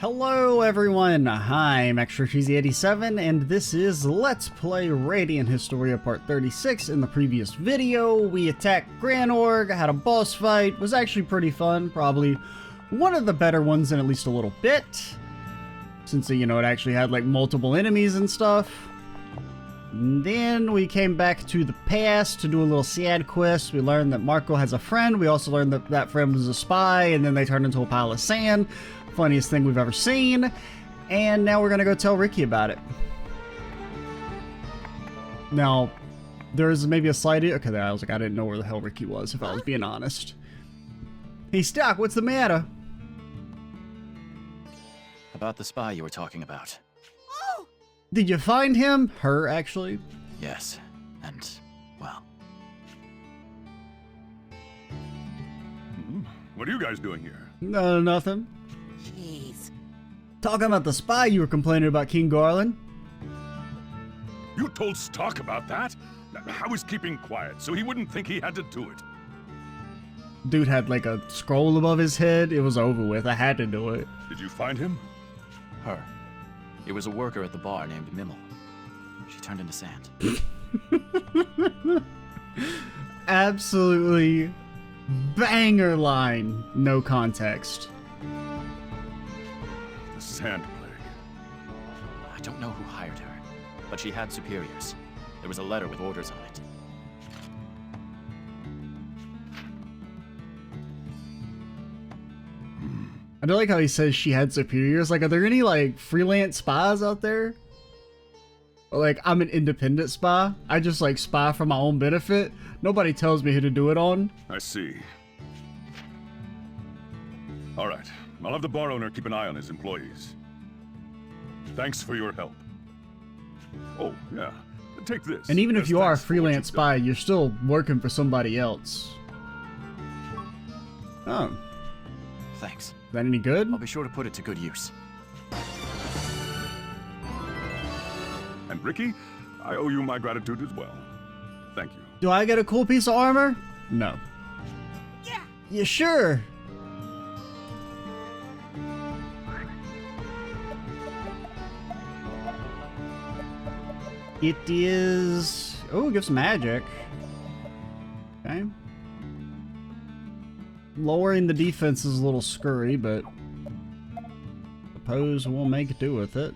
Hello everyone, I'm Extra Cheesy 87 and this is Let's Play Radiant Historia Part 36. In the previous video, we attacked Grand Org, had a boss fight, was actually pretty fun, probably one of the better ones in at least a little bit, since it actually had like multiple enemies and stuff. And then we came back to the past to do a little side quest. We learned that Marco has a friend, we also learned that that friend was a spy, and then they turned into a pile of sand. Funniest thing we've ever seen, and now we're gonna go tell Ricky about it. Now, there's maybe a slight okay there. I was like, I didn't know where the hell Ricky was, if I was being honest. Hey, Stock, what's the matter? About the spy you were talking about. Oh! Did you find him? Her, actually? Yes, and, well... What are you guys doing here? No, nothing. Jeez. Talking about the spy you were complaining about, King Garland. You told Stark about that? I was keeping quiet so he wouldn't think he had to do it. Dude had like a scroll above his head. It was over with. I had to do it. Did you find him? Her. It was a worker at the bar named Mimmel. She turned into sand. Absolutely banger line. No context. The sand plague. I don't know who hired her, but she had superiors. There was a letter with orders on it. I do like how he says she had superiors. Like, are there any, like, freelance spies out there? Or, like, I'm an independent spy. I just, like, spy for my own benefit. Nobody tells me who to do it on. I see. All right. I'll have the bar owner keep an eye on his employees. Thanks for your help. Oh, yeah. Take this. And even if As you are a thanks for what freelance you've done. spy, you're still working for somebody else. Oh. Thanks. Is that any good? I'll be sure to put it to good use. And Ricky, I owe you my gratitude as well. Thank you. Do I get a cool piece of armor? No. Yeah. Yeah, sure. It is... Oh, it gives magic. Okay. Lowering the defense is a little scurry, but... suppose we'll make do with it.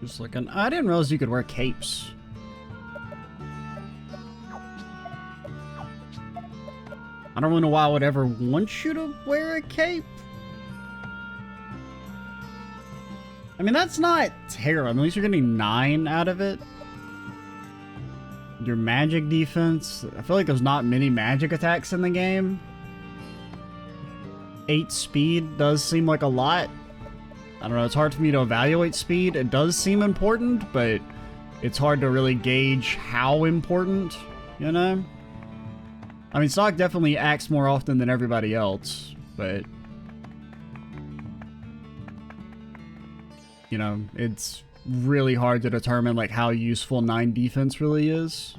Just looking. I didn't realize you could wear capes. I don't really know why I would ever want you to wear a cape. I mean, that's not terrible. At least you're getting 9 out of it. Your magic defense. I feel like there's not many magic attacks in the game. 8 speed does seem like a lot. I don't know, it's hard for me to evaluate speed. It does seem important, but it's hard to really gauge how important, you know? I mean, Stock definitely acts more often than everybody else, but... you know, it's really hard to determine, like, how useful 9 defense really is.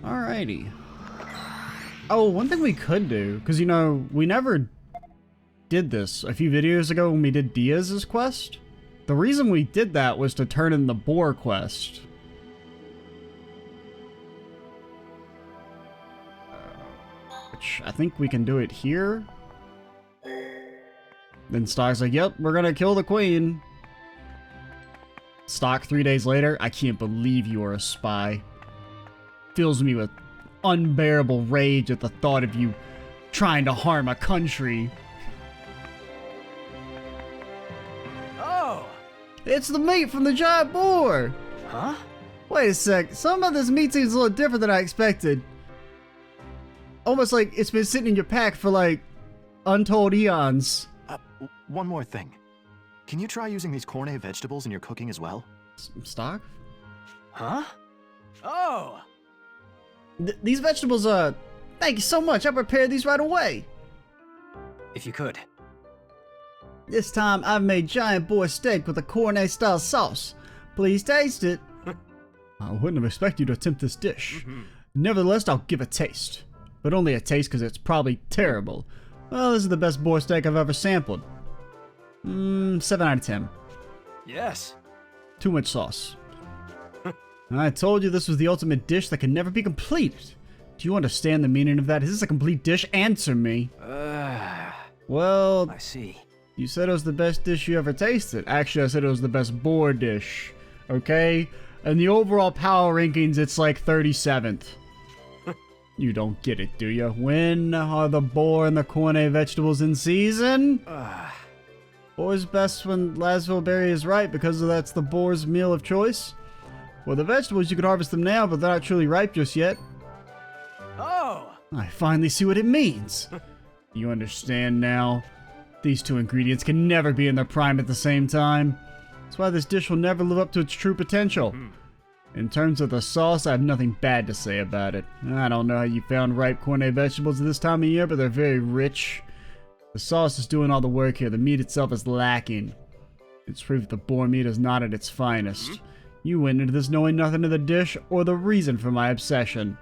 Alrighty. Oh, one thing we could do, because, we never did this a few videos ago when we did Diaz's quest. The reason we did that was to turn in the boar quest. Which, I think we can do it here. Then Stock's like, yep, we're gonna kill the queen. Stock 3 days later, I can't believe you are a spy. Fills me with unbearable rage at the thought of you trying to harm a country. Oh! It's the meat from the giant boar! Huh? Wait a sec, some of this meat seems a little different than I expected. Almost like it's been sitting in your pack for like untold eons. One more thing. Can you try using these Cornet vegetables in your cooking as well? Stock? Huh? Oh! These vegetables, thank you so much. I'll prepare these right away. If you could. This time I've made giant boar steak with a cornet style sauce. Please taste it. I wouldn't have expected you to attempt this dish. Nevertheless, I'll give a taste. But only a taste because it's probably terrible. Well, this is the best boar steak I've ever sampled. 7 out of 10. Yes. Too much sauce. I told you this was the ultimate dish that can never be completed. Do you understand the meaning of that? Is this a complete dish? Answer me. Well, I see. you said it was the best dish you ever tasted. Actually, I said it was the best boar dish. Okay? And the overall power rankings, it's like 37th. You don't get it, do you? When are the boar and the cornet vegetables in season? Always best when Lasville berry is ripe because that's the boar's meal of choice. Well, the vegetables, you can harvest them now, but they're not truly ripe just yet. Oh! I finally see what it means. You understand now? These two ingredients can never be in their prime at the same time. That's why this dish will never live up to its true potential. In terms of the sauce, I have nothing bad to say about it. I don't know how you found ripe cornet vegetables at this time of year, but they're very rich. The sauce is doing all the work here. The meat itself is lacking. It's proof the boar meat is not at its finest. You went into this knowing nothing of the dish or the reason for my obsession.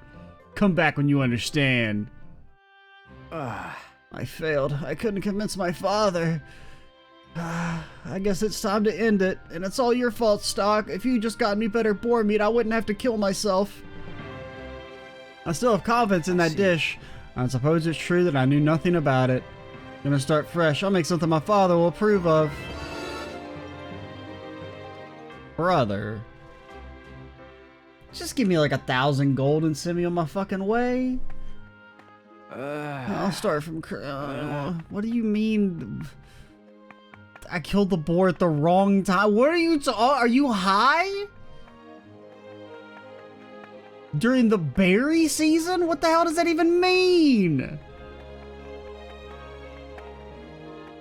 Come back when you understand. I failed. I couldn't convince my father. I guess it's time to end it, and it's all your fault, Stock. If you just got me better boar meat, I wouldn't have to kill myself. I still have confidence in that dish. I suppose it's true that I knew nothing about it. Gonna start fresh. I'll make something my father will approve of. Brother. Just give me like 1,000 gold and send me on my fucking way. I'll start from... what do you mean... I killed the boar at the wrong time? What are you are you high? During the berry season? What the hell does that even mean?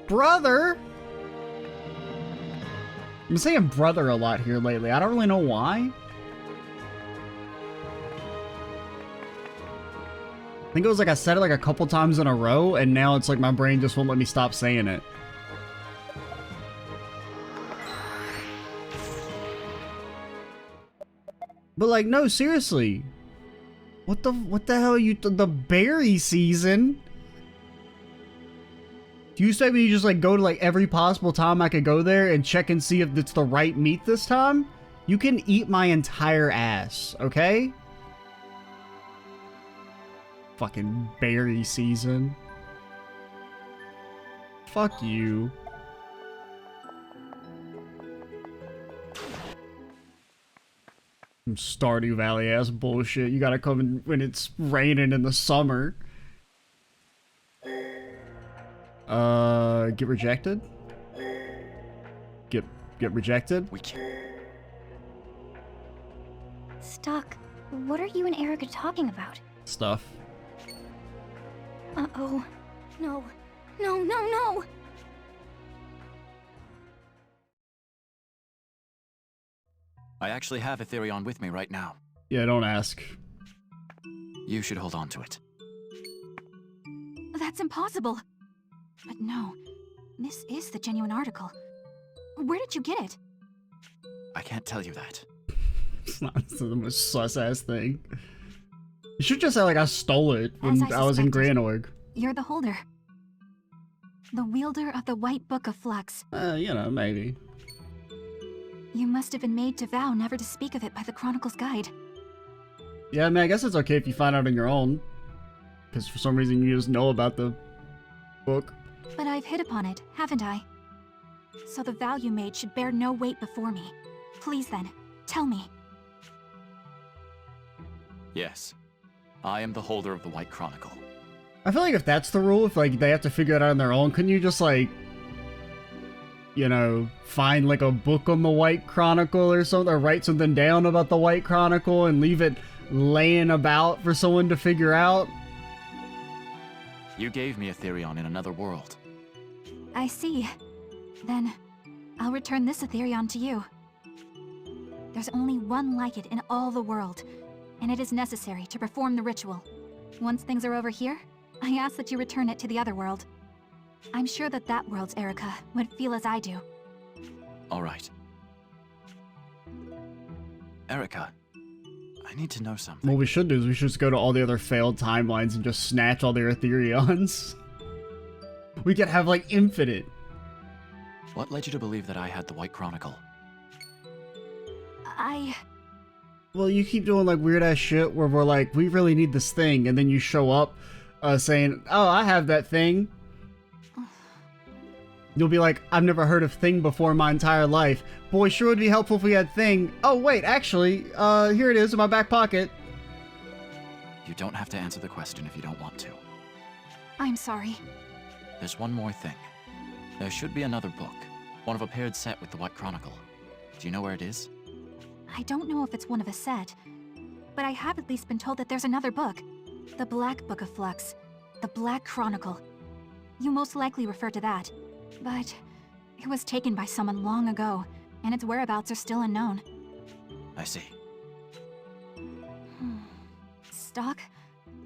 Brother? I'm saying brother a lot here lately. I don't really know why. I think it was like I said it like a couple times in a row, and now it's like my brain just won't let me stop saying it. But like, no, seriously. What the hell are you, the berry season? Do you say me just like go to like every possible time I could go there and check and see if it's the right meat this time? You can eat my entire ass, okay? Fucking berry season. Fuck you. Some Stardew Valley ass bullshit. You gotta come in when it's raining in the summer. Get rejected? Get rejected? We can't. Stuck. What are you and Eruca talking about? Stuff. Uh-oh. No. No, no, no! I actually have Ethereon with me right now. Yeah, don't ask. You should hold on to it. That's impossible. But no, this is the genuine article. Where did you get it? I can't tell you that. It's not the most sus-ass thing. You should just say, like, I stole it when As I I was in suspected. Granorg. You're the holder. The wielder of the White Book of Flux. You know, maybe. You must have been made to vow never to speak of it by the Chronicle's Guide. Yeah, I mean, I guess it's okay if you find out on your own. Because for some reason you just know about the book. But I've hit upon it, haven't I? So the vow you made should bear no weight before me. Please then, tell me. Yes. I am the holder of the White Chronicle. I feel like if that's the rule, if like they have to figure it out on their own, couldn't you just like, you know, find like a book on the White Chronicle or something, or write something down about the White Chronicle and leave it laying about for someone to figure out? You gave me Ethereon in another world. I see. Then, I'll return this Ethereon to you. There's only one like it in all the world. and it is necessary to perform the ritual. Once things are over here, I ask that you return it to the other world. I'm sure that that world's Eruca would feel as I do. All right. Eruca, I need to know something. What we should do is we should just go to all the other failed timelines and just snatch all their Ethereons. We could have, like, infinite. What led you to believe that I had the White Chronicle? Well, you keep doing, like, weird-ass shit where we're like, we really need this thing, and then you show up saying, oh, I have that thing. You'll be like, I've never heard of thing before in my entire life. Boy, sure would be helpful if we had thing. Oh, wait, actually, here it is in my back pocket. You don't have to answer the question if you don't want to. I'm sorry. There's one more thing. There should be another book. One of a paired set with the White Chronicle. Do you know where it is? I don't know if it's one of a set, but I have at least been told that there's another book. The Black Book of Flux. The Black Chronicle. You most likely refer to that. But it was taken by someone long ago, and its whereabouts are still unknown. I see. Stock,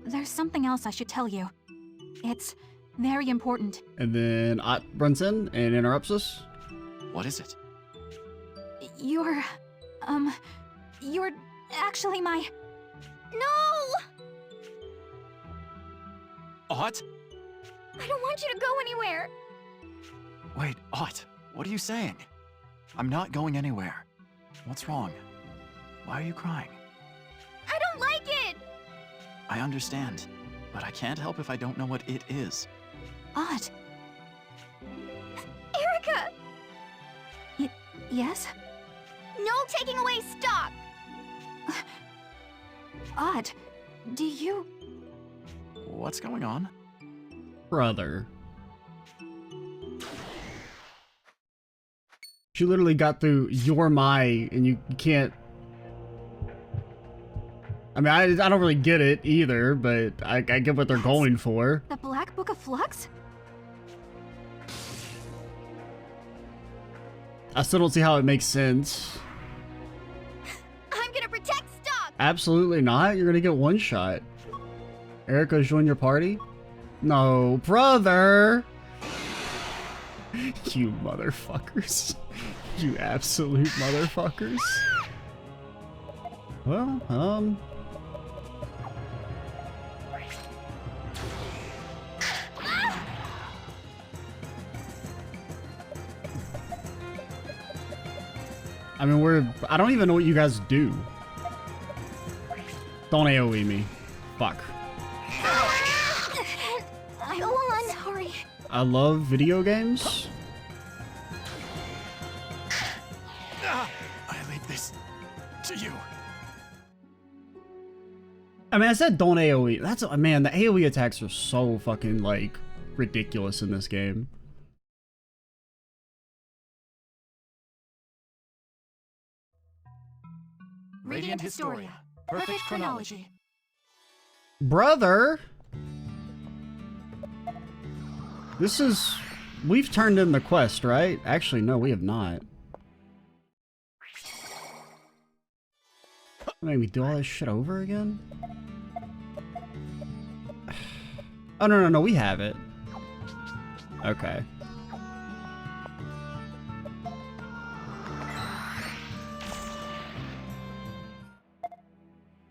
there's something else I should tell you. It's very important. And then Ott runs in and interrupts us. What is it? You're actually my... No! Ott? I don't want you to go anywhere! Wait, Ott, what are you saying? I'm not going anywhere. What's wrong? Why are you crying? I don't like it! I understand, but I can't help if I don't know what it is. Odd. Eruca! Yes? No taking away stock! Odd. Do you... What's going on? Brother. She literally got through "You're my," and you can't... I mean, I don't really get it either, but I get what they're going for. The Black Book of Flux? I still don't see how it makes sense. I'm gonna protect stock! Absolutely not. You're gonna get one shot. Eruca's joined your party? No, brother! You motherfuckers. You absolute motherfuckers. Well, I mean, I don't even know what you guys do. Don't AoE me. Fuck. I'm sorry. I love video games. I leave this to you. I mean, I said don't AoE. That's, man, the AoE attacks are so fucking, like, ridiculous in this game. Radiant Historia. Perfect chronology. Brother! This is... We've turned in the quest, right? Actually, no, we have not. Maybe do all this shit over again? Oh, no, we have it. Okay.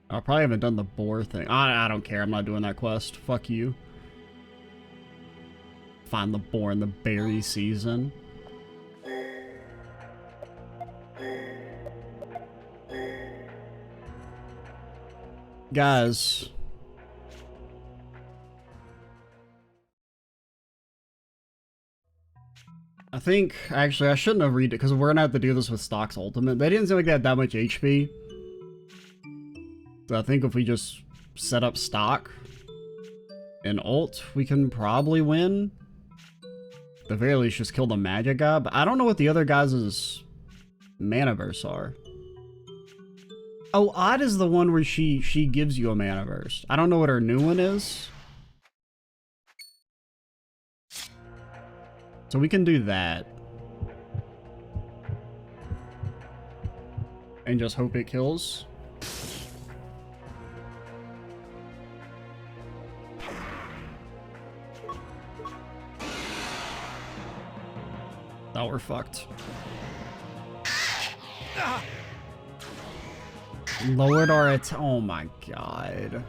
I probably haven't done the boar thing. I don't care. I'm not doing that quest. Fuck you. Find the boar in the berry season. Guys. I think, actually, I shouldn't have read it because we're gonna have to do this with Stock's ultimate. They didn't seem like they had that much HP. So I think if we just set up Stock and ult, we can probably win. At the very least, just kill the magic guy. But I don't know what the other guys' mana bursts are. Oh, Odd is the one where she gives you a mana burst. I don't know what her new one is. So we can do that. And just hope it kills. Now we're fucked. Lowered our oh my god.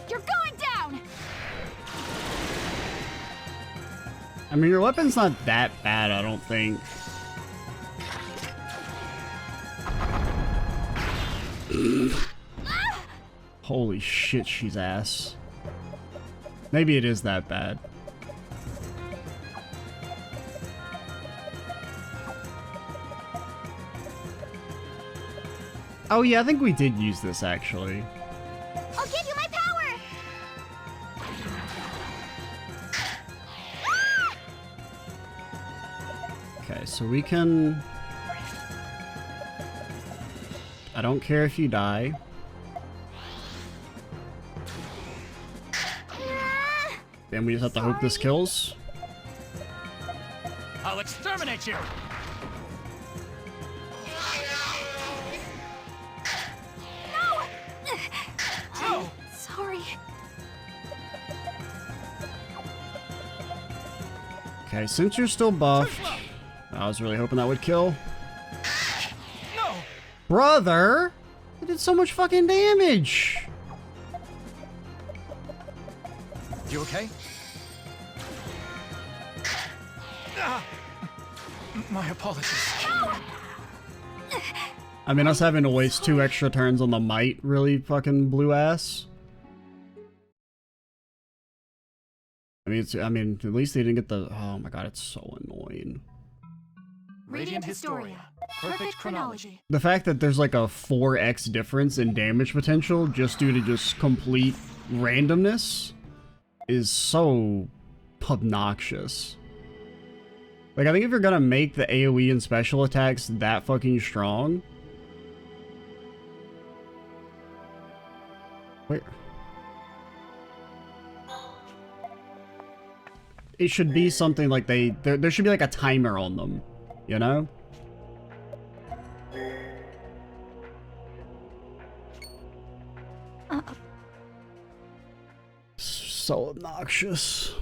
You're going down! I mean, your weapon's not that bad, I don't think. Holy shit, she's ass. Maybe it is that bad. Oh yeah, I think we did use this actually. I'll give you my power! Okay, so we can... I don't care if you die. Then we just have to hope this kills. I'll exterminate you! No! Sorry. Okay, since you're still buffed, I was really hoping that would kill. No! Brother! It did so much fucking damage! You okay? My apologies. I mean, us having to waste 2 extra turns on the might really fucking blew ass. I mean, at least they didn't get the... Oh my god, it's so annoying. Radiant Historia. Perfect chronology. The fact that there's like a 4x difference in damage potential just due to just complete randomness is so obnoxious. Like, I think if you're gonna make the AoE and special attacks that fucking strong... Wait. It should be something like there should be like a timer on them, you know? So obnoxious.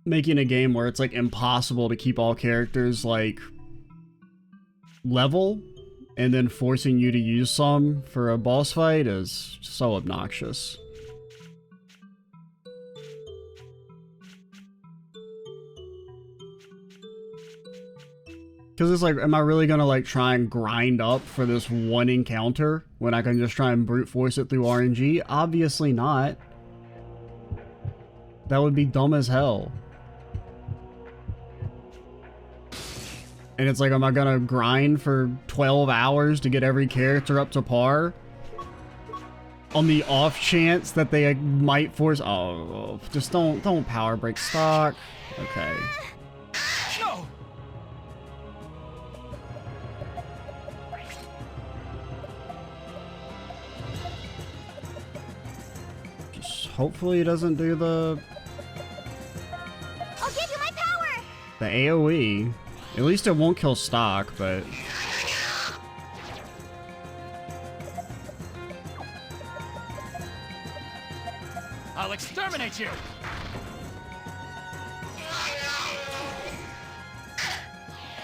Making a game where it's like impossible to keep all characters like level and then forcing you to use some for a boss fight is so obnoxious. Because it's like, am I really gonna like try and grind up for this one encounter when I can just try and brute force it through RNG? Obviously not. That would be dumb as hell. And it's like, am I gonna grind for 12 hours to get every character up to par? On the off chance that they might force... Oh, just don't power break stock. Okay. No! Just hopefully it doesn't do the... I'll give you my power! The AoE. At least it won't kill stock, but... I'll exterminate you!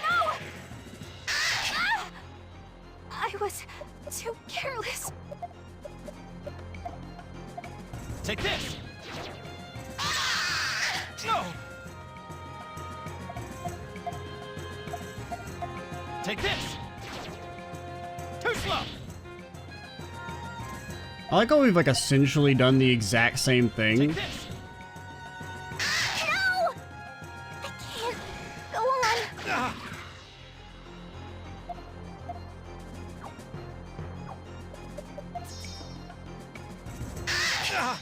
No! Ah! I was too careless. Take this! No! Take this! Too slow! I like how we've like essentially done the exact same thing. Take this! No! I can't go on. Ah! Ah!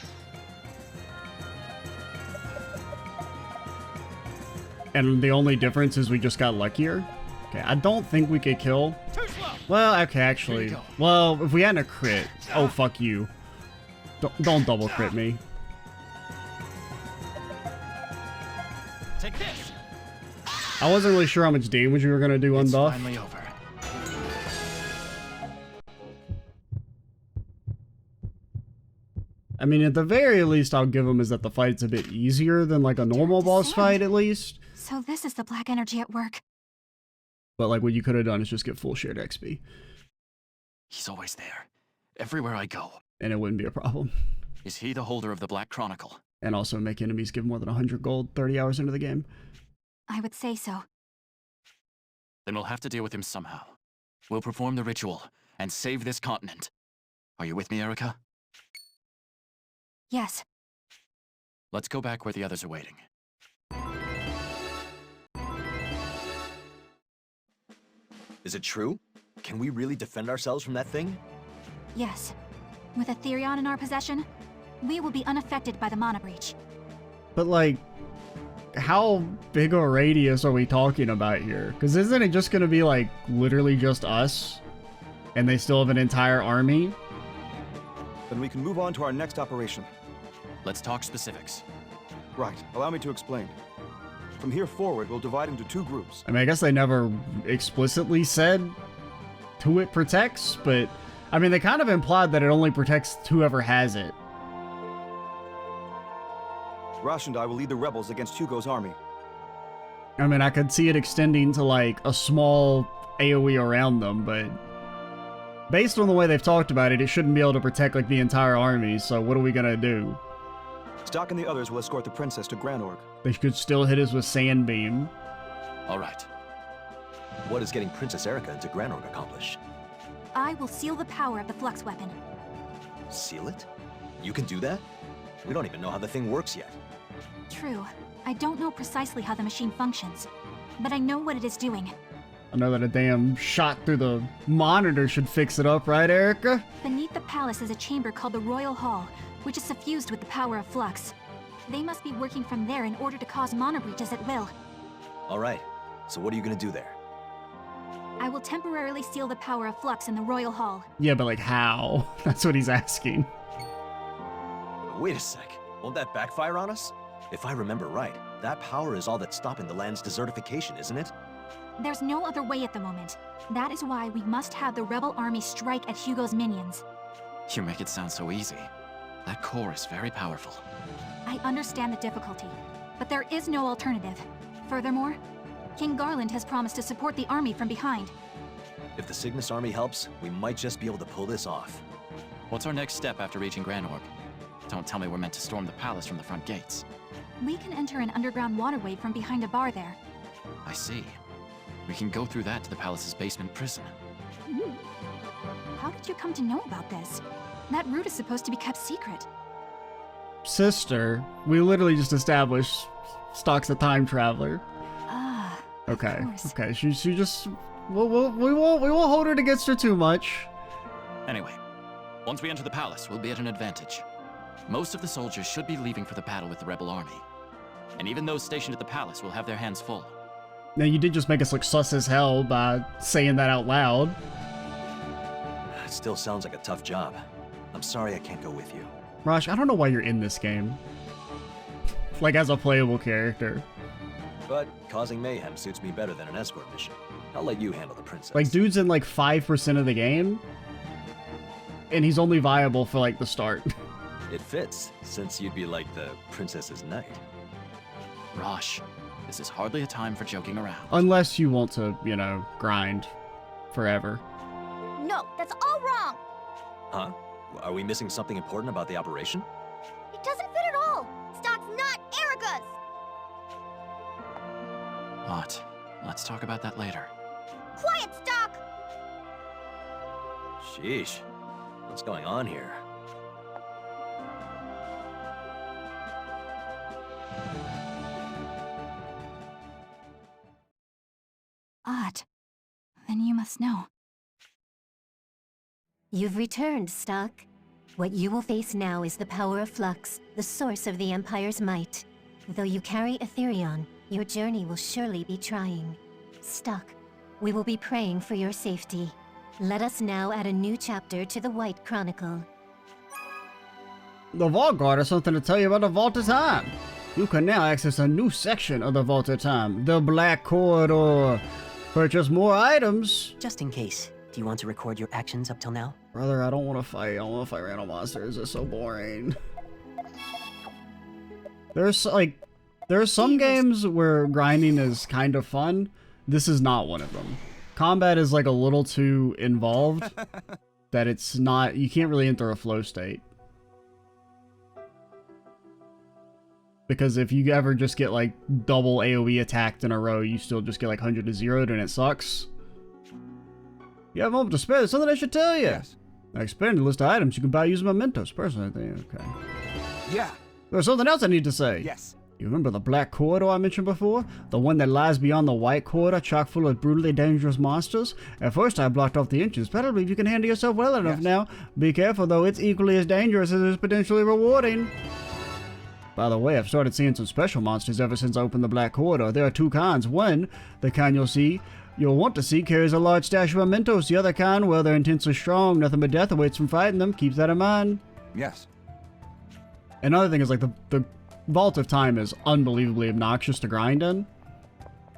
And the only difference is we just got luckier. Okay, I don't think we could kill. Too slow! Well, okay, actually. Here you go. Well, if we hadn't a crit. Oh, fuck you. Don't double crit me. I wasn't really sure how much damage we were gonna do on It's buff. finally over. I mean, at the very least, I'll give him is that the fight's a bit easier than like a normal boss fight, at least. So this is the black energy at work. But like what you could have done is just get full shared XP, He's always there. Everywhere I go. and it wouldn't be a problem. Is he the holder of the Black Chronicle? And also make enemies give more than 100 gold 30 hours into the game. I would say so. Then we'll have to deal with him somehow. We'll perform the ritual and save this continent. Are you with me, Eruca? Yes. Let's go back where the others are waiting. Is it true? Can we really defend ourselves from that thing? Yes. With Aetherion in our possession, we will be unaffected by the mana breach. But like, how big a radius are we talking about here? Because isn't it just going to be like literally just us? And they still have an entire army? Then we can move on to our next operation. Let's talk specifics. Right, allow me to explain. From here forward, we'll divide into 2 groups. I mean, I guess they never explicitly said who it protects, but I mean, they kind of implied that it only protects whoever has it. Rosh and I will lead the rebels against Hugo's army. I mean, I could see it extending to like a small AoE around them, but based on the way they've talked about it, it shouldn't be able to protect like the entire army, so what are we gonna do? Stock and the others will escort the princess to Granorg. They could still hit us with Sandbeam. All right. What does getting Princess Eruca into Granorg accomplish? I will seal the power of the flux weapon. Seal it? You can do that? We don't even know how the thing works yet. True. I don't know precisely how the machine functions, but I know what it is doing. I know that a damn shot through the monitor should fix it up, right, Eruca? Beneath the palace is a chamber called the Royal Hall, which is suffused with the power of flux. They must be working from there in order to cause mana breaches at will. All right, so what are you gonna do there? I will temporarily seal the power of flux in the Royal Hall. Yeah, but like how? That's what he's asking. Wait a sec, won't that backfire on us? If I remember right, that power is all that's stopping the land's desertification, isn't it? There's no other way at the moment. That is why we must have the rebel army strike at Hugo's minions. You make it sound so easy. That core is very powerful. I understand the difficulty, but there is no alternative. Furthermore, King Garland has promised to support the army from behind. If the Cygnus army helps, we might just be able to pull this off. What's our next step after reaching Granorg? Don't tell me we're meant to storm the palace from the front gates. We can enter an underground waterway from behind a bar there. I see. We can go through that to the palace's basement prison. How did you come to know about this? That route is supposed to be kept secret. Sister, we literally just established Stock's a time traveler. Ah, of Okay, course. okay, she just... we won't hold it against her too much. Anyway, once we enter the palace, we'll be at an advantage. Most of the soldiers should be leaving for the battle with the rebel army. And even those stationed at the palace will have their hands full. Now, you did just make us look sus as hell by saying that out loud. It still sounds like a tough job. I'm sorry I can't go with you. Rosh, I don't know why you're in this game. Like, as a playable character. But causing mayhem suits me better than an escort mission. I'll let you handle the princess. Like, dude's in like 5% of the game. And he's only viable for like the start. It fits, since you'd be like the princess's knight. Rosh, this is hardly a time for joking around. Unless you want to, you know, grind forever. No, that's all wrong! Huh? Are we missing something important about the operation? It doesn't fit at all! Stock's not Eruca's! What? Let's talk about that later. Quiet, Stock! Sheesh. What's going on here? Odd. Then you must know. You've returned, Stock. What you will face now is the power of Flux, the source of the Empire's might. Though you carry Aetherion, your journey will surely be trying. Stock, we will be praying for your safety. Let us now add a new chapter to the White Chronicle. The Vault Guard has something to tell you about the Vault of Time. You can now access a new section of the Vault of Time, the Black Corridor. Purchase more items. Just in case, do you want to record your actions up till now? Brother, I don't want to fight. I don't want to fight random monsters. It's so boring. There's some games where grinding is kind of fun. This is not one of them. Combat is like a little too involved that it's not, you can't really enter a flow state. Because if you ever just get like double AoE attacked in a row, you still just get like 100 to 0'd and it sucks. You have a moment to spare. There's something I should tell you. Yes. I expanded the list of items you can buy using mementos. Personally, I think. Okay. Yeah. There's something else I need to say. Yes. You remember the Black Corridor I mentioned before? The one that lies beyond the White Corridor, chock full of brutally dangerous monsters? At first I blocked off the entrance, but I believe you can handle yourself well enough now. Be careful though, it's equally as dangerous as it is potentially rewarding. By the way, I've started seeing some special monsters ever since I opened the Black Corridor. There are two kinds. One, the kind you'll want to see carries a large stash of mementos. The other kind, well, they're intensely strong. Nothing but death awaits from fighting them. Keep that in mind. Yes. Another thing is like the Vault of Time is unbelievably obnoxious to grind in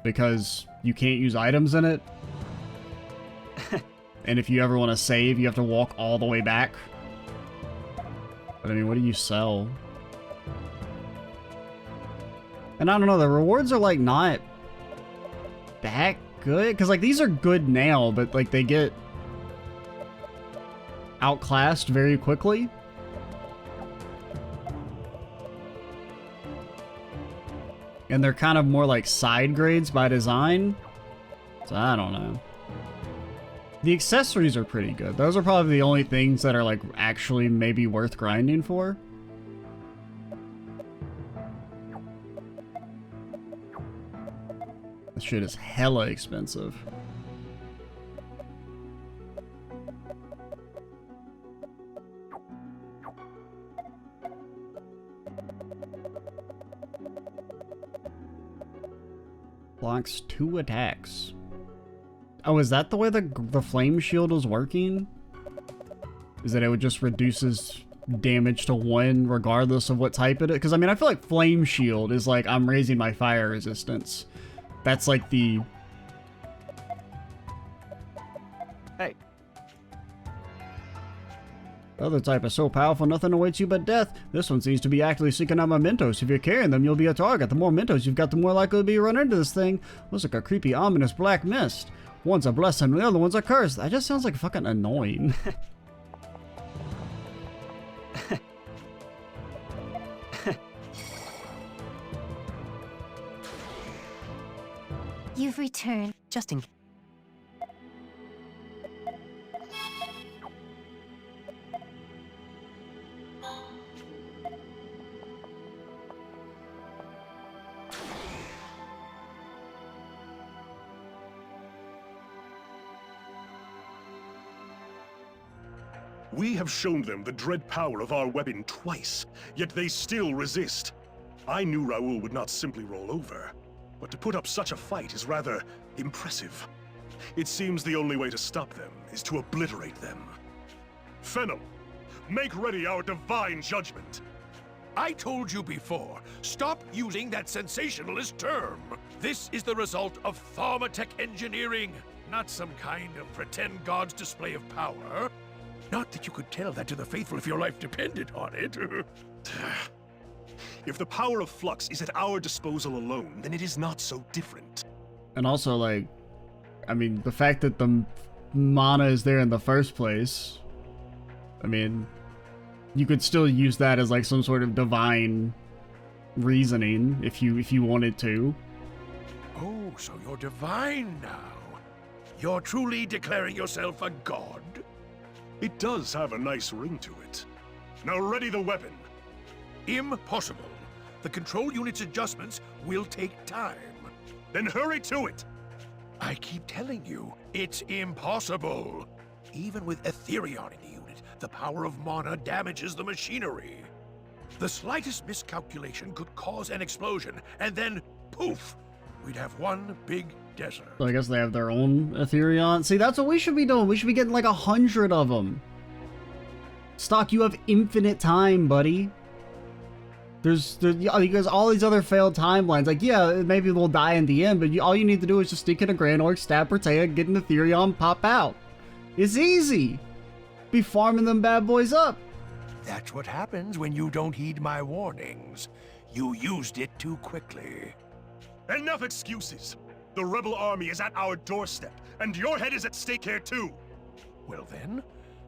because you can't use items in it. And if you ever want to save, you have to walk all the way back. But I mean, what do you sell? And I don't know, the rewards are like not that good. Because like these are good now, but like they get outclassed very quickly. And they're kind of more like side grades by design. So I don't know. The accessories are pretty good. Those are probably the only things that are like actually maybe worth grinding for. This shit is hella expensive. Blocks 2 attacks. Oh, is that the way the flame shield is working? Is that it just reduces damage to 1 regardless of what type it is? Because I mean, I feel like flame shield is like I'm raising my fire resistance. That's like the... Hey. The other type is so powerful, nothing awaits you but death. This one seems to be actively seeking out mementos. If you're carrying them, you'll be a target. The more mementos you've got, the more likely to be run into this thing. Looks like a creepy, ominous black mist. One's a blessing, the other one's a curse. That just sounds like fucking annoying. You've returned. Just in... We have shown them the dread power of our weapon twice, yet they still resist. I knew Raoul would not simply roll over, but to put up such a fight is rather impressive. It seems the only way to stop them is to obliterate them. Fennel, make ready our divine judgment. I told you before, stop using that sensationalist term. This is the result of Thaumatech engineering, not some kind of pretend god's display of power. Not that you could tell that to the faithful if your life depended on it. If the power of Flux is at our disposal alone, then it is not so different. And also, like, I mean, the fact that the mana is there in the first place, I mean, you could still use that as like some sort of divine reasoning if you wanted to. Oh, so you're divine now. You're truly declaring yourself a god? It does have a nice ring to it. Now ready the weapon. Impossible. The control unit's adjustments will take time. Then hurry to it! I keep telling you, it's impossible. Even with Etherion in the unit, the power of mana damages the machinery. The slightest miscalculation could cause an explosion, and then, poof, we'd have one big desert. So I guess they have their own Etherion. See, that's what we should be doing. We should be getting like 100 of them. Stock, you have infinite time, buddy. Because all these other failed timelines, like, yeah, maybe they'll die in the end, but all you need to do is just sneak in a Grand Orc, stab Protea, get an Ethereon, pop out. It's easy. Be farming them bad boys up. That's what happens when you don't heed my warnings. You used it too quickly. Enough excuses. The rebel army is at our doorstep, and your head is at stake here too. Well then,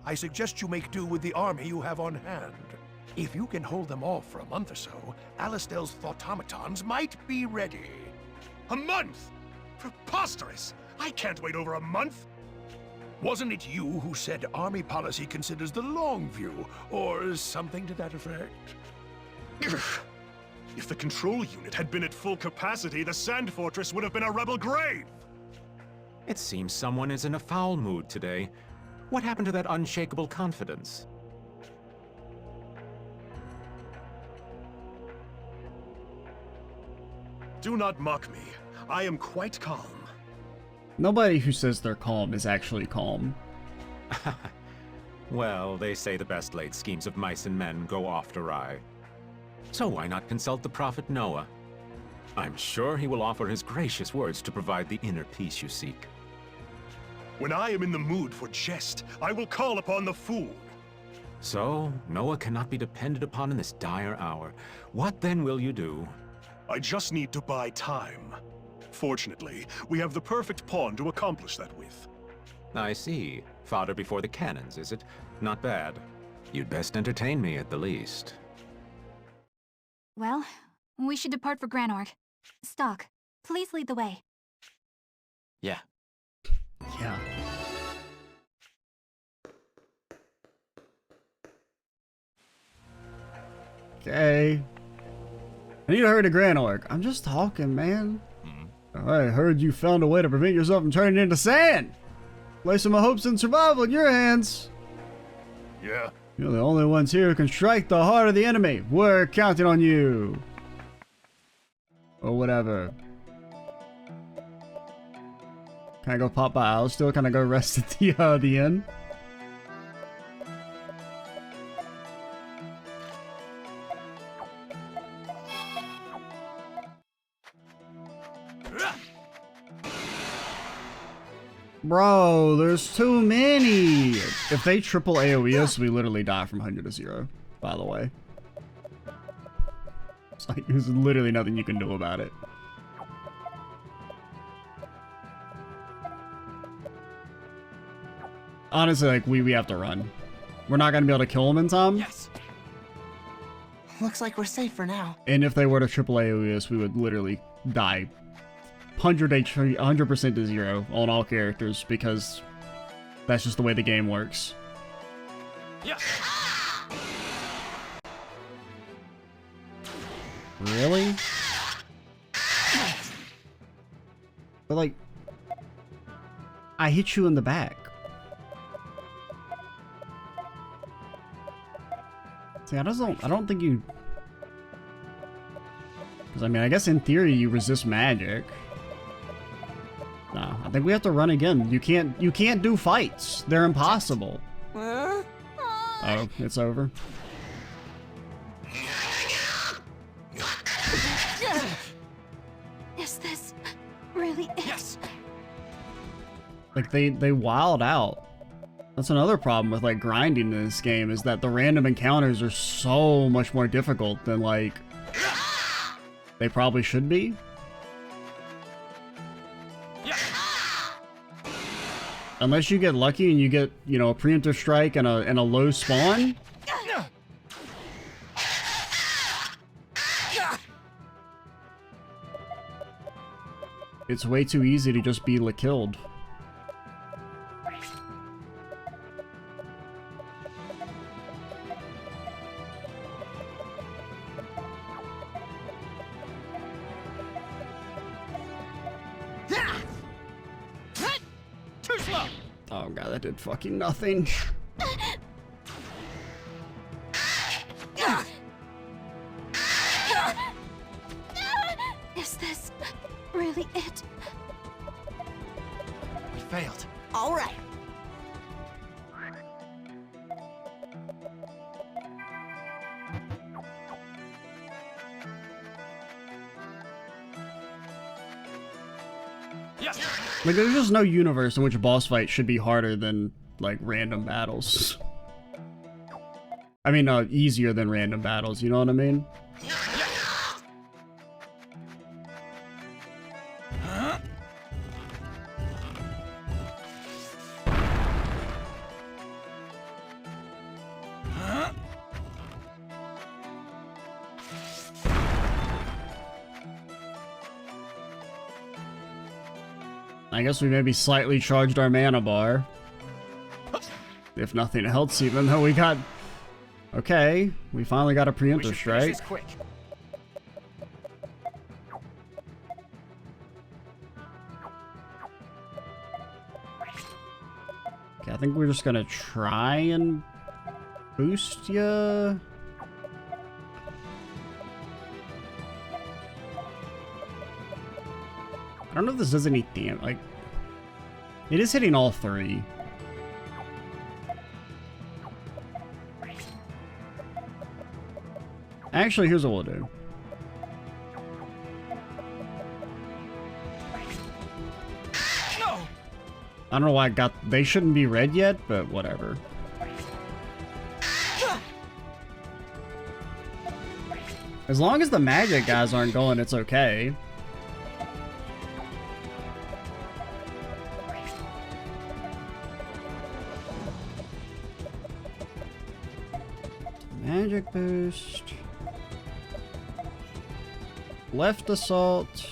I suggest you make do with the army you have on hand. If you can hold them off for a month or so, Alistel's thautomatons might be ready. A month? Preposterous! I can't wait over a month! Wasn't it you who said army policy considers the long view, or something to that effect? If the control unit had been at full capacity, the Sand Fortress would have been a rebel grave! It seems someone is in a foul mood today. What happened to that unshakable confidence? Do not mock me. I am quite calm. Nobody who says they're calm is actually calm. Well, they say the best laid schemes of mice and men go oft awry. So why not consult the prophet Noah? I'm sure he will offer his gracious words to provide the inner peace you seek. When I am in the mood for jest, I will call upon the fool. So, Noah cannot be depended upon in this dire hour. What then will you do? I just need to buy time. Fortunately, we have the perfect pawn to accomplish that with. I see. Fodder before the cannons, is it? Not bad. You'd best entertain me at the least. Well, we should depart for Granorg. Stock, please lead the way. Yeah. Yeah. Okay. I need to hurry to Granorg. I'm just talking, man. I heard you found a way to prevent yourself from turning into sand. Placing my hopes and survival in your hands. Yeah. You're the only ones here who can strike the heart of the enemy. We're counting on you. Or whatever. Can I go pop by Isle still? Can I go rest at the inn? Bro, there's too many. If they triple AoE us, we literally die from 100 to 0, by the way. It's like, there's literally nothing you can do about it. Honestly, like, we have to run. We're not gonna be able to kill them in time. Yes. Looks like we're safe for now. And if they were to triple AoE us, we would literally die 100% to 0 on all characters, because that's just the way the game works. Yeah. Really? But like, I hit you in the back. See, I don't think you... Because, I mean, I guess in theory you resist magic. No, I think we have to run again. You can't do fights. They're impossible. Huh? Oh, it's over. Is this really it? Yes. Like, they wild out. That's another problem with, like, grinding in this game, is that the random encounters are so much more difficult than, like, they probably should be. Yeah. Unless you get lucky and you get, you know, a preemptive strike and a low spawn. It's way too easy to just be killed. Too slow. Oh god, that did fucking nothing. Is this really it? We failed. All right. Yeah. Like, there's just no universe in which a boss fight should be harder than, like, random battles. I mean, easier than random battles, you know what I mean? I guess we maybe slightly charged our mana bar. If nothing else, even though we got... Okay, we finally got a preemptive strike. Okay, I think we're just gonna try and boost ya. I don't know if this does any damage. Like, it is hitting all three. Actually, here's what we'll do. No. I don't know why I got... They shouldn't be red yet, but whatever. As long as the magic guys aren't going, it's okay. Magic boost. Left assault.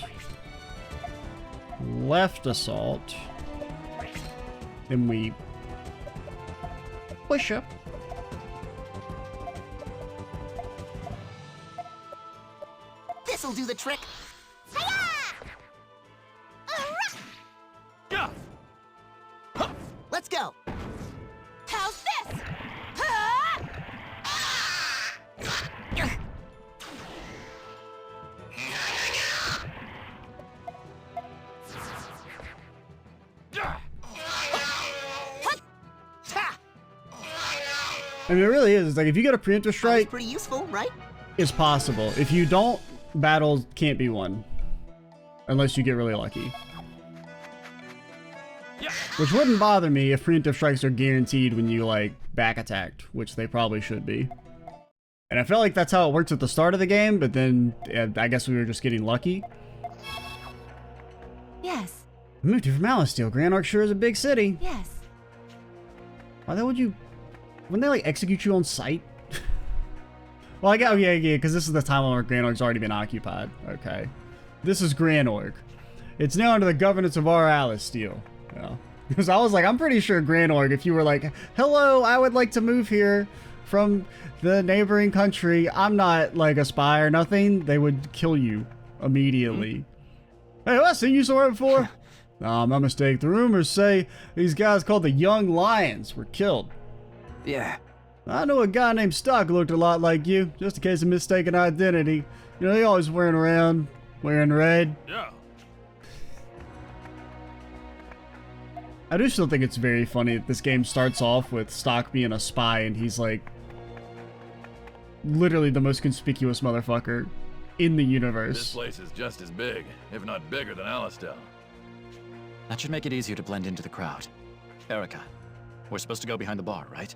Left assault. Then we push up. This'll do the trick. Let's go. How's this? I mean, it really is. It's like, if you get a preemptive strike, pretty useful, right? it's possible. If you don't, battles can't be won. Unless you get really lucky. Yeah. Which wouldn't bother me if preemptive strikes are guaranteed when you, like, back attacked, which they probably should be. And I felt like that's how it worked at the start of the game, but then I guess we were just getting lucky. Yes. I moved here from Alasteel. Grand Arc sure is a big city. Yes. Why the hell would you... Wouldn't they, like, execute you on sight? Well, I got... Oh, yeah, because this is the time where Grand Org's already been occupied. Okay. This is Grand Org. It's now under the governance of our Alasteel. Yeah. Because I was like, I'm pretty sure Grand Org, if you were like, hello, I would like to move here from the neighboring country, I'm not, like, a spy or nothing, they would kill you immediately. Hey, I've seen you somewhere before. Nah, my mistake. The rumors say these guys called the Young Lions were killed. Yeah. I know a guy named Stock looked a lot like you, just in case of mistaken identity. You know, he always wearing around, wearing red. Yeah. I do still think it's very funny that this game starts off with Stock being a spy and he's like literally the most conspicuous motherfucker in the universe. This place is just as big, if not bigger than Alasteel. That should make it easier to blend into the crowd. Eruca, we're supposed to go behind the bar, right?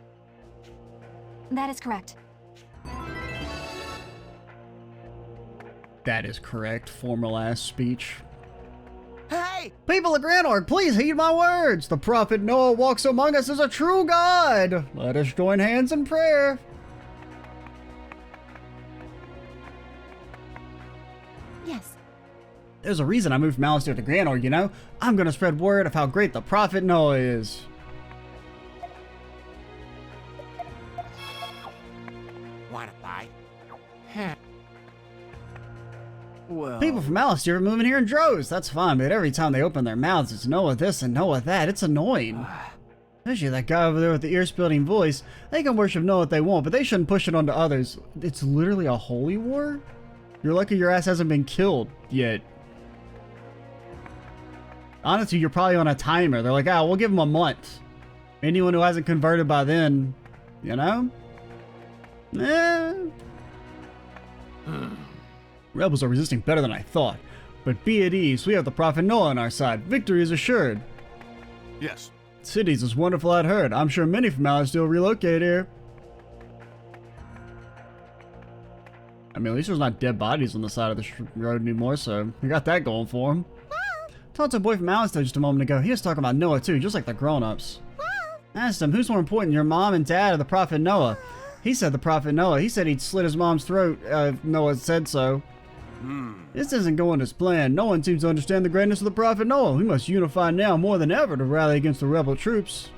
That is correct. That is correct. Formal ass speech. Hey! People of Grand Orc, please heed my words. The prophet Noah walks among us as a true God. Let us join hands in prayer. Yes. There's a reason I moved from Alasteel to Grand Orc, you know? I'm gonna spread word of how great the prophet Noah is. Wanna buy? Well... People from Alasteel are moving here in droves. That's fine, but every time they open their mouths, it's Noah this and Noah that. It's annoying. Especially that guy over there with the ear-splitting voice. They can worship Noah if they want, but they shouldn't push it onto others. It's literally a holy war? You're lucky your ass hasn't been killed yet. Honestly, you're probably on a timer. They're like, ah, we'll give them a month. Anyone who hasn't converted by then, you know? Rebels are resisting better than I thought. But be at ease, we have the Prophet Noah on our side. Victory is assured. Yes. Cities is wonderful, I'd heard. I'm sure many from Alistair will relocate here. I mean, at least there's not dead bodies on the side of the road anymore, so we got that going for him. Talked to a boy from Alistair just a moment ago. He was talking about Noah too, just like the grown-ups. Asked him, who's more important, your mom and dad or the Prophet Noah? He said the Prophet Noah. He said he'd slit his mom's throat if Noah said so. This isn't going as planned. No one seems to understand the greatness of the Prophet Noah. We must unify now more than ever to rally against the rebel troops.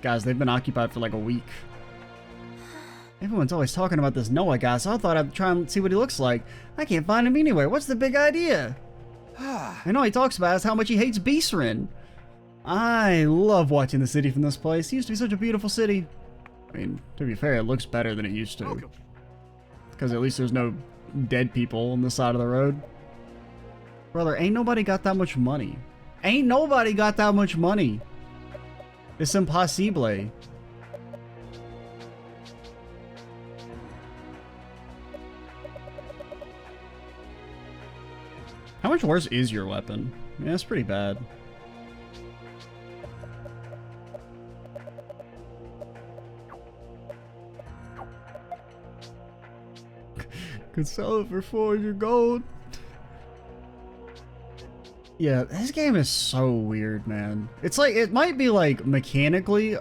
Guys, they've been occupied for like a week. Everyone's always talking about this Noah guy, so I thought I'd try and see what he looks like. I can't find him anywhere. What's the big idea? And all he talks about is how much he hates Beastrin. I love watching the city from this place. It used to be such a beautiful city. I mean, to be fair, it looks better than it used to. Because at least there's no dead people on the side of the road. Brother, ain't nobody got that much money. Ain't nobody got that much money. It's impossible. How much worse is your weapon? Yeah, it's pretty bad. Could sell it for 400 gold. Yeah, this game is so weird, man. It's like, it might be like mechanically,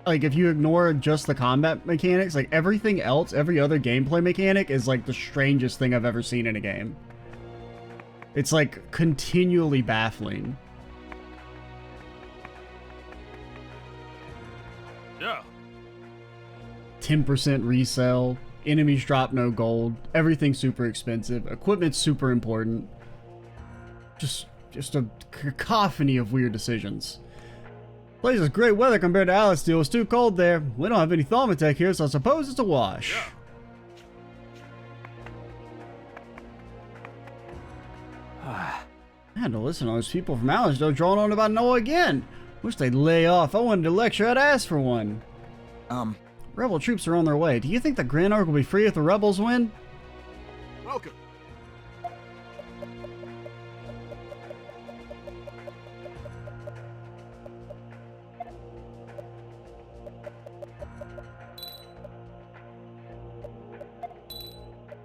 like if you ignore just the combat mechanics, like everything else, every other gameplay mechanic is like the strangest thing I've ever seen in a game. It's like continually baffling. Yeah. 10% resale. Enemies drop no gold. Everything's super expensive. Equipment's super important. Just a cacophony of weird decisions. Place is great weather compared to Alistair. It's too cold there. We don't have any Thaumatek here, so I suppose it's a wash. Yeah. I had to listen to all those people from Alistair drawing on about Noah again. Wish they'd lay off. I wanted a lecture. I'd ask for one. Rebel troops are on their way. Do you think the Grand Arc will be free if the rebels win? Welcome.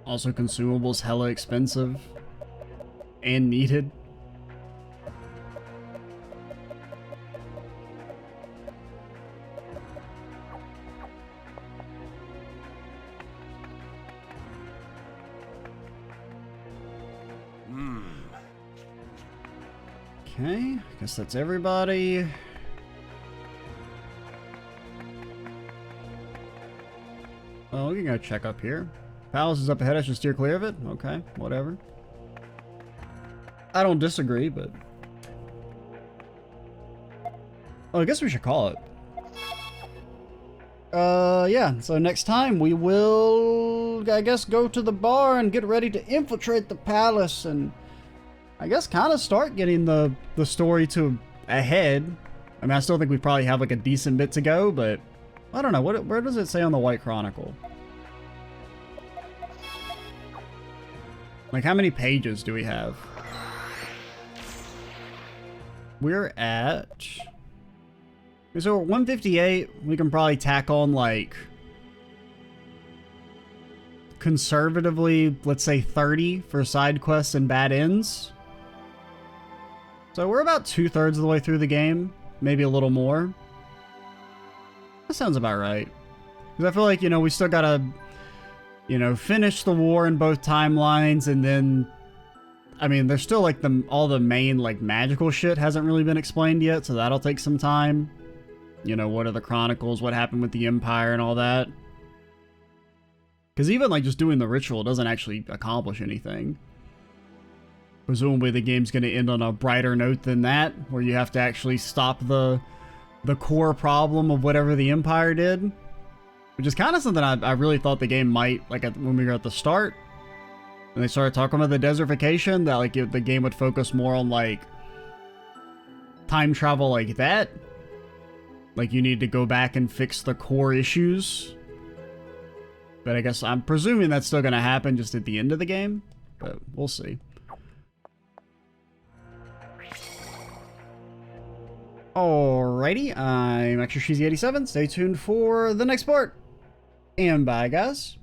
Also, consumables hella expensive and needed. Okay, guess that's everybody. Well, we can go check up here. Palace is up ahead, I should steer clear of it? Okay, whatever. I don't disagree, but... Oh, I guess we should call it. Yeah, so next time we will, I guess, go to the bar and get ready to infiltrate the palace and... I guess kind of start getting the story to ahead. I mean, I still think we probably have like a decent bit to go, but I don't know. Where does it say on the White Chronicle? Like, how many pages do we have? We're at... So, 158, we can probably tack on, like... conservatively, let's say 30 for side quests and bad ends. So we're about 2/3 of the way through the game, maybe a little more. That sounds about right. Because I feel like, you know, we still gotta, you know, finish the war in both timelines, and then, I mean, there's still like all the main like magical shit hasn't really been explained yet, so that'll take some time. You know, what are the Chronicles, what happened with the Empire and all that. Because even like just doing the ritual doesn't actually accomplish anything. Presumably the game's going to end on a brighter note than that, where you have to actually stop the core problem of whatever the Empire did. Which is kind of something I really thought the game might, like when we were at the start. When they started talking about the desertification, that like the game would focus more on like time travel like that. Like you need to go back and fix the core issues. But I guess I'm presuming that's still going to happen just at the end of the game. but we'll see. Alrighty, I'm Extra Cheesy 87. Stay tuned for the next part. And bye, guys.